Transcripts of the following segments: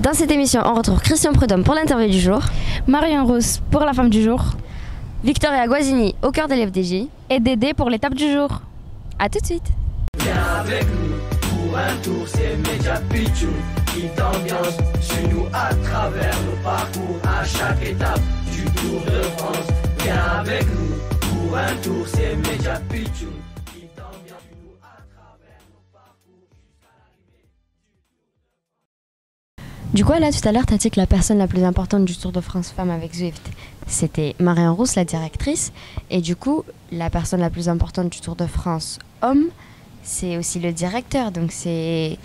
Dans cette émission, on retrouve Christian Prudhomme pour l'interview du jour, Marion Rousse pour la femme du jour, Victoria Guazzini au cœur de l'FDJ et Dédé pour l'étape du jour. A tout de suite. Viens avec nous pour un tour, c'est Média Pitchoun qui t'ambiance. Suis-nous à travers nos parcours à chaque étape du Tour de France. Viens avec nous pour un tour, c'est Média Pitchoun qui t'ambiance. Suis-nous à travers nos parcours jusqu'à l'arrivée du Tour de France. Du coup, là, tout à l'heure, tu as dit que la personne la plus importante du Tour de France femme avec Zwift, c'était Marion Rousse, la directrice. Et du coup, la personne la plus importante du Tour de France homme, c'est aussi le directeur. Donc c'est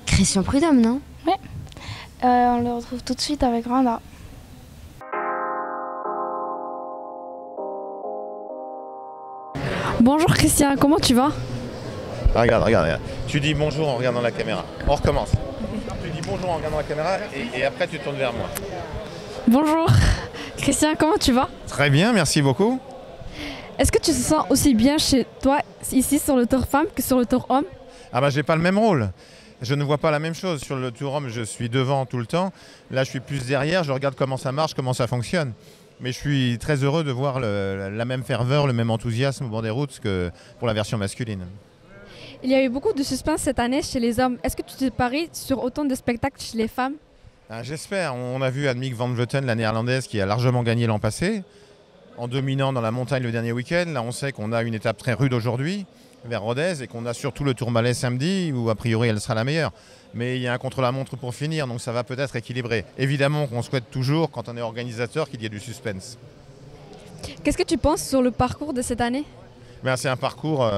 Christian Prudhomme, non? Ouais. On le retrouve tout de suite avec Randa. Bonjour Christian, comment tu vas? Regarde. Tu dis bonjour en regardant la caméra. On recommence. Tu dis bonjour en regardant la caméra et après tu te tournes vers moi. Bonjour Christian, comment tu vas? Très bien, merci beaucoup. Est-ce que tu te sens aussi bien chez toi ici sur le Tour femme que sur le Tour homme? Ah bah j'ai pas le même rôle. Je ne vois pas la même chose. Sur le Tour homme, je suis devant tout le temps. Là, je suis plus derrière. Je regarde comment ça marche, comment ça fonctionne. Mais je suis très heureux de voir la même ferveur, le même enthousiasme au bord des routes que pour la version masculine. Il y a eu beaucoup de suspense cette année chez les hommes. Est-ce que tu te paries sur autant de spectacles chez les femmes? J'espère. On a vu Annemiek van Vleuten, la néerlandaise, qui a largement gagné l'an passé, en dominant dans la montagne le dernier week-end. Là, on sait qu'on a une étape très rude aujourd'hui, vers Rodez, et qu'on a surtout le Tourmalet samedi, où a priori elle sera la meilleure. Mais il y a un contre-la-montre pour finir, donc ça va peut-être équilibrer. Évidemment qu'on souhaite toujours, quand on est organisateur, qu'il y ait du suspense. Qu'est-ce que tu penses sur le parcours de cette année? C'est un parcours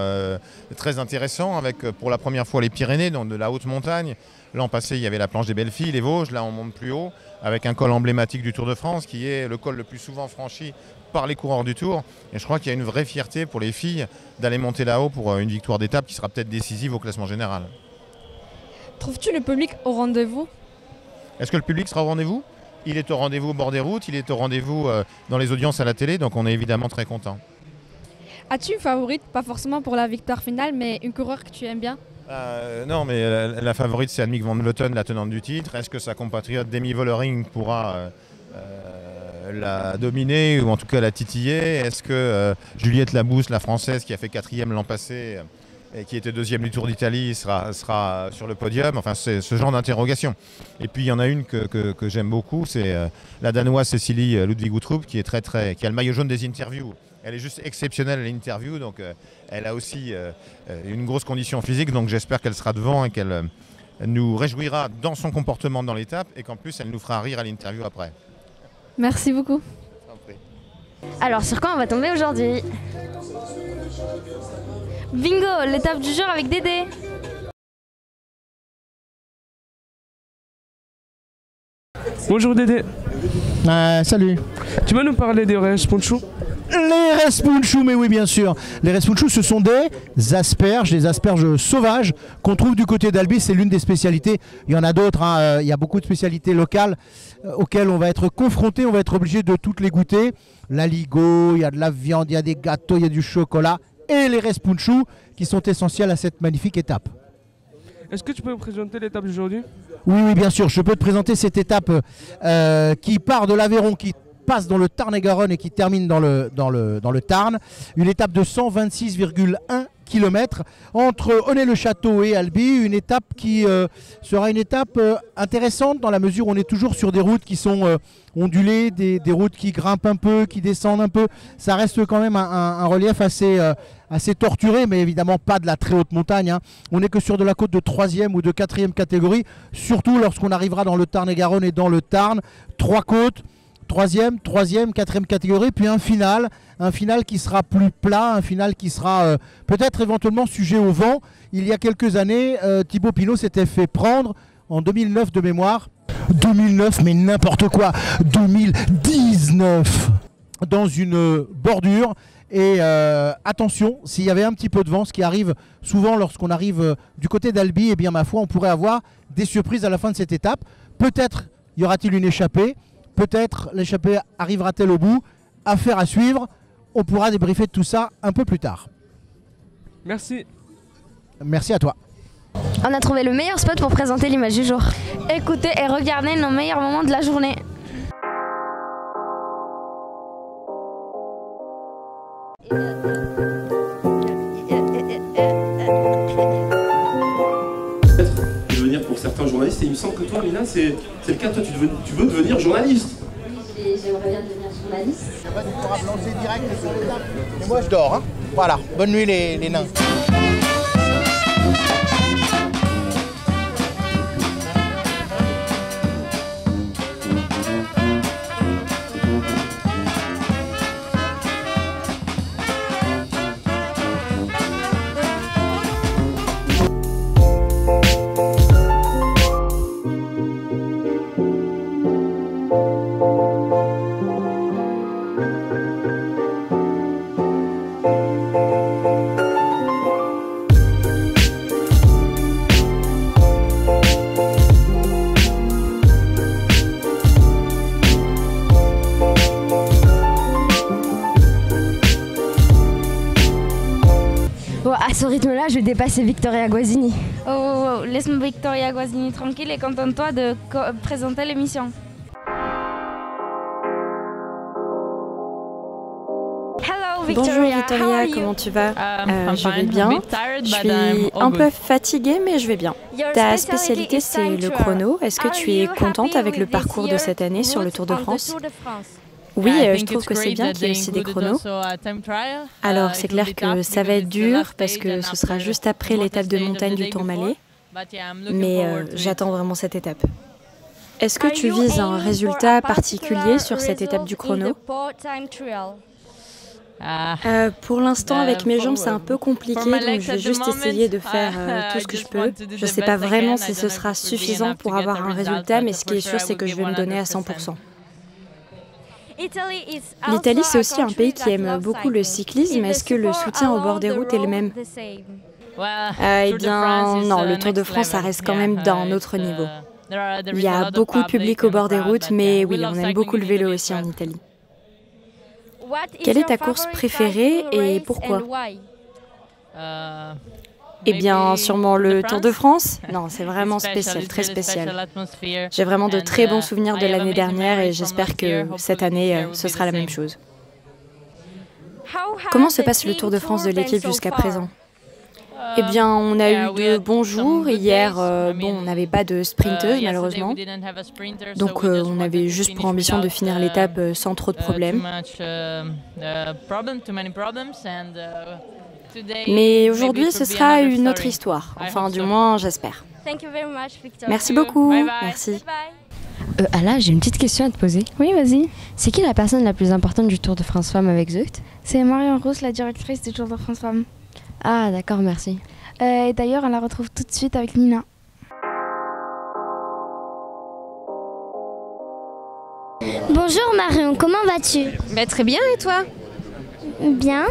très intéressant, avec pour la première fois les Pyrénées, donc de la haute montagne. L'an passé, il y avait la planche des Belles Filles, les Vosges. Là, on monte plus haut, avec un col emblématique du Tour de France, qui est le col le plus souvent franchi par les coureurs du Tour. Et je crois qu'il y a une vraie fierté pour les filles d'aller monter là-haut pour une victoire d'étape qui sera peut-être décisive au classement général. Trouves-tu le public au rendez-vous? Est-ce que le public sera au rendez-vous? Il est au rendez-vous au bord des routes, il est au rendez-vous dans les audiences à la télé, donc on est évidemment très content. As-tu une favorite, pas forcément pour la victoire finale, mais une coureur que tu aimes bien? Non, mais la favorite, c'est Annemiek van Vleuten, la tenante du titre. Est-ce que sa compatriote Demi Vollering pourra la dominer ou en tout cas la titiller? Est-ce que Juliette Labousse, la française qui a fait 4e l'an passé et qui était 2e du Tour d'Italie, sera sur le podium? Enfin, c'est ce genre d'interrogation. Et puis il y en a une que j'aime beaucoup, c'est la Danoise Cecilie Ludvig-Uttrup qui a le maillot jaune des interviews. Elle est juste exceptionnelle à l'interview, donc elle a aussi une grosse condition physique, donc j'espère qu'elle sera devant et qu'elle nous réjouira dans son comportement dans l'étape et qu'en plus elle nous fera rire à l'interview après. Merci beaucoup. Alors, sur quoi on va tomber aujourd'hui? Bingo, l'étape du jour avec Dédé. Bonjour Dédé. Salut. Tu vas nous parler des Responchou? Les Responchou, mais oui bien sûr. Les Responchou, ce sont des asperges sauvages qu'on trouve du côté d'Albi. C'est l'une des spécialités. Il y en a d'autres, hein. Il y a beaucoup de spécialités locales auxquelles on va être confronté. On va être obligé de toutes les goûter. L'aligot, il y a de la viande, il y a des gâteaux, il y a du chocolat. Et les Responchou qui sont essentiels à cette magnifique étape. Est-ce que tu peux me présenter l'étape d'aujourd'hui? Oui, bien sûr. Je peux te présenter cette étape qui part de l'Aveyron, qui passe dans le Tarn-et-Garonne et qui termine dans le Tarn. Une étape de 126,1 km entre Honnay-le-Château et Albi. Une étape qui sera une étape intéressante dans la mesure où on est toujours sur des routes qui sont ondulées, des routes qui grimpent un peu, qui descendent un peu. Ça reste quand même un relief assez torturé, mais évidemment pas de la très haute montagne, hein. On n'est que sur de la côte de 3e ou de 4e catégorie, surtout lorsqu'on arrivera dans le Tarn-et-Garonne et dans le Tarn. 3 côtes, 3e, 4e catégorie, puis un final qui sera plus plat, un final qui sera peut-être éventuellement sujet au vent. Il y a quelques années, Thibaut Pinot s'était fait prendre en 2009 de mémoire. 2009, mais n'importe quoi, 2019 dans une bordure. Et attention, s'il y avait un petit peu de vent, ce qui arrive souvent lorsqu'on arrive du côté d'Albi, eh bien ma foi, on pourrait avoir des surprises à la fin de cette étape. Peut-être y aura-t-il une échappée, peut-être l'échappée arrivera-t-elle au bout. Affaire à suivre, on pourra débriefer de tout ça un peu plus tard. Merci. Merci à toi. On a trouvé le meilleur spot pour présenter l'image du jour. Écoutez et regardez nos meilleurs moments de la journée. Devenir pour certains journalistes, et il me semble que toi, Lina, c'est le cas. Toi, tu veux devenir journaliste. Et j'aimerais bien devenir journaliste. Après, tu pourras lancer direct sur l'étape. Mais moi, je dors. Hein. Voilà. Bonne nuit, les nains. Bon, à ce rythme-là, je vais dépasser Victoria Guazzini. Oh, laisse Victoria Guazzini tranquille et contente-toi de présenter l'émission. Bonjour Victoria, comment tu vas? Je vais bien. Je suis un peu fatiguée, mais je vais bien. Ta spécialité, c'est le chrono. Est-ce que tu es contente avec le parcours de cette année sur le Tour de France? Oui, je trouve que c'est bien qu'il y ait aussi des chronos. Alors, c'est clair que ça va être dur parce que ce sera juste après l'étape de montagne du Tourmalet. Mais j'attends vraiment cette étape. Est-ce que tu vises un résultat particulier sur cette étape du chrono? Pour l'instant, avec mes jambes, c'est un peu compliqué, donc je vais juste essayer de faire tout ce que je peux. Je ne sais pas vraiment si ce sera suffisant pour avoir un résultat, mais ce qui est sûr, c'est que je vais me donner à 100%. L'Italie, c'est aussi un pays qui aime beaucoup le cyclisme. Est-ce que le soutien au bord des routes est le même? Eh bien, non, le Tour de France, ça reste quand même d'un autre niveau. Il y a beaucoup de public au bord des routes, mais oui, on aime beaucoup le vélo aussi en Italie. Quelle est ta course préférée et pourquoi? Eh bien, sûrement le Tour de France. Non, c'est vraiment spécial, très spécial. J'ai vraiment de très bons souvenirs de l'année dernière et j'espère que cette année, ce sera la même chose. Comment se passe le Tour de France de l'équipe jusqu'à présent? Eh bien, on a eu de bons jours. Hier, on n'avait pas de sprinteuse, malheureusement. Donc, on avait juste pour ambition de finir l'étape sans trop de problèmes. Mais aujourd'hui, ce sera une autre histoire. Enfin, du moins, j'espère. Merci beaucoup. Merci. Ala, j'ai une petite question à te poser. Oui, vas-y. C'est qui la personne la plus importante du Tour de France Femmes avec Zwift? C'est Marion Rousse, la directrice du Tour de France Femmes. Ah, d'accord, merci. Et d'ailleurs, on la retrouve tout de suite avec Nina. Bonjour Marion, comment vas-tu? Très bien, et toi? Bien.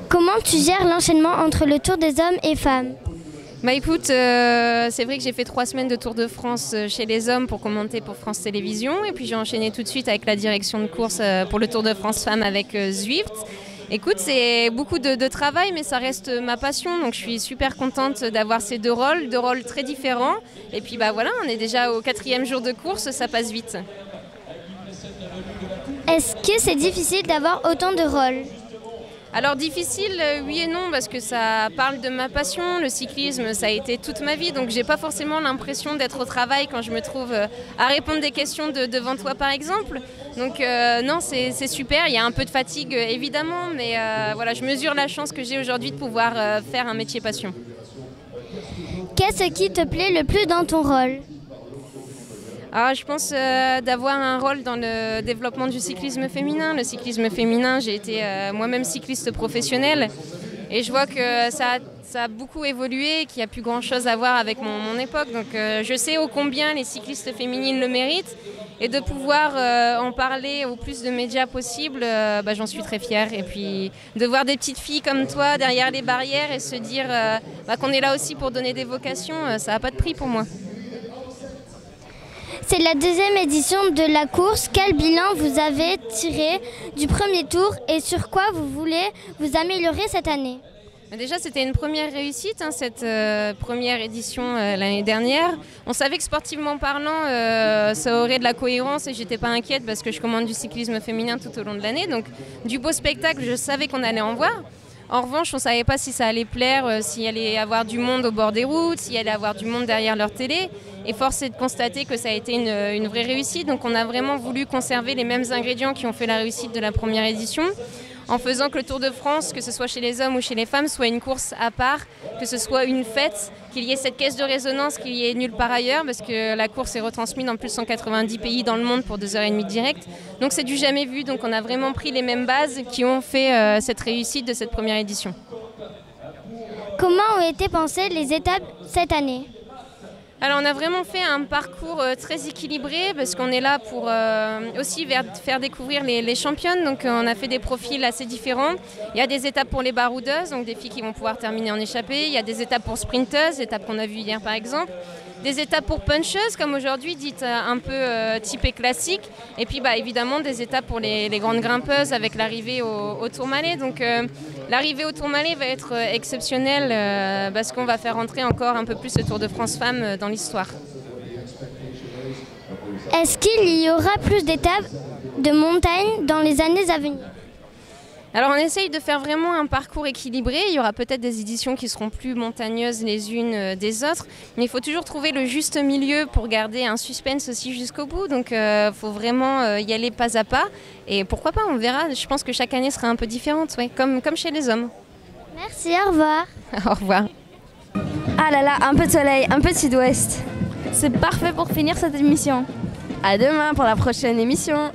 Comment tu gères l'enchaînement entre le Tour des hommes et femmes? Écoute, c'est vrai que j'ai fait 3 semaines de Tour de France chez les hommes pour commenter pour France Télévisions. Et puis j'ai enchaîné tout de suite avec la direction de course pour le Tour de France Femmes avec Zwift. Écoute, c'est beaucoup de travail, mais ça reste ma passion. Donc je suis super contente d'avoir ces deux rôles très différents. Et puis voilà, on est déjà au 4e jour de course, ça passe vite. Est-ce que c'est difficile d'avoir autant de rôles? Alors difficile, oui et non, parce que ça parle de ma passion. Le cyclisme, ça a été toute ma vie, donc j'ai pas forcément l'impression d'être au travail quand je me trouve à répondre des questions devant toi, par exemple. Donc non, c'est super. Il y a un peu de fatigue, évidemment, mais voilà, je mesure la chance que j'ai aujourd'hui de pouvoir faire un métier passion. Qu'est-ce qui te plaît le plus dans ton rôle? Je pense d'avoir un rôle dans le développement du cyclisme féminin. Le cyclisme féminin, j'ai été moi-même cycliste professionnelle et je vois que ça a beaucoup évolué, qu'il n'y a plus grand-chose à voir avec mon époque. Donc je sais ô combien les cyclistes féminines le méritent et de pouvoir en parler au plus de médias possible, j'en suis très fière. Et puis de voir des petites filles comme toi derrière les barrières et se dire qu'on est là aussi pour donner des vocations, ça n'a pas de prix pour moi. C'est la 2e édition de la course. Quel bilan vous avez tiré du premier tour et sur quoi vous voulez vous améliorer cette année? Déjà, c'était une première réussite, hein, cette première édition l'année dernière. On savait que sportivement parlant, ça aurait de la cohérence et j'étais pas inquiète parce que je commande du cyclisme féminin tout au long de l'année. Donc, du beau spectacle, je savais qu'on allait en voir. En revanche, on ne savait pas si ça allait plaire, s'il allait avoir du monde au bord des routes, s'il allait avoir du monde derrière leur télé. Et force est de constater que ça a été une vraie réussite. Donc, on a vraiment voulu conserver les mêmes ingrédients qui ont fait la réussite de la première édition, en faisant que le Tour de France, que ce soit chez les hommes ou chez les femmes, soit une course à part, que ce soit une fête, qu'il y ait cette caisse de résonance qu'il y ait nulle part ailleurs, parce que la course est retransmise dans plus de 190 pays dans le monde pour 2h30 direct. Donc c'est du jamais vu, donc on a vraiment pris les mêmes bases qui ont fait cette réussite de cette première édition. Comment ont été pensées les étapes cette année ? Alors on a vraiment fait un parcours très équilibré parce qu'on est là pour aussi faire découvrir les championnes. Donc on a fait des profils assez différents. Il y a des étapes pour les baroudeuses, donc des filles qui vont pouvoir terminer en échappée. Il y a des étapes pour sprinteuses, étapes qu'on a vues hier par exemple. Des étapes pour puncheuses comme aujourd'hui, dites un peu typée classique. Et puis évidemment des étapes pour les grandes grimpeuses avec l'arrivée au Tourmalet. Donc l'arrivée au Tourmalet va être exceptionnelle parce qu'on va faire entrer encore un peu plus le Tour de France Femmes dans l'histoire. Est-ce qu'il y aura plus d'étapes de montagne dans les années à venir ? Alors on essaye de faire vraiment un parcours équilibré. Il y aura peut-être des éditions qui seront plus montagneuses les unes des autres. Mais il faut toujours trouver le juste milieu pour garder un suspense aussi jusqu'au bout. Donc il faut vraiment y aller pas à pas. Et pourquoi pas, on verra. Je pense que chaque année sera un peu différente, ouais, comme chez les hommes. Merci, au revoir. Au revoir. Ah là là, un peu de soleil, un peu de sud-ouest. C'est parfait pour finir cette émission. À demain pour la prochaine émission.